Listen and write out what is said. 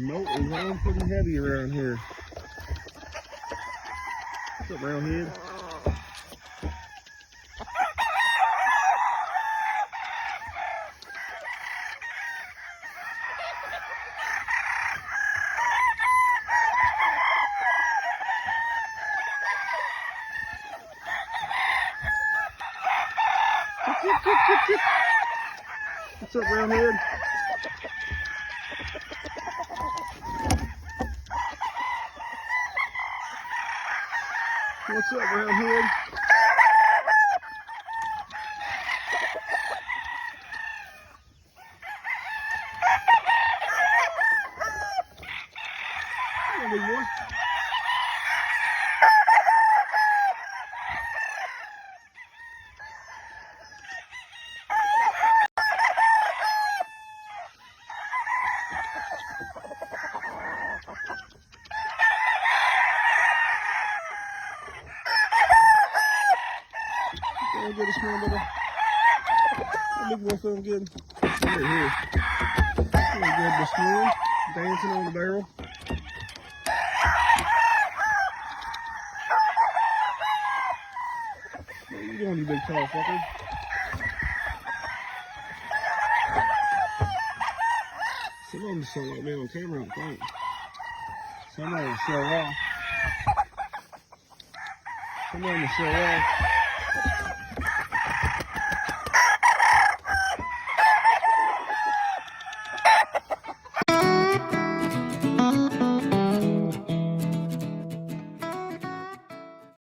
remote is on pretty heavy around here. What's up, roundhead? What's up, roundhead? What's up, roundhead? Come on, big boy. Feeling good this morning, brother? That big boy feeling good. Right here. Feeling good this morning. Dancing on the barrel. What you doing, you big tall fucker? Some of them just don't like being on camera, I think. Some of them show off. Some of them show off.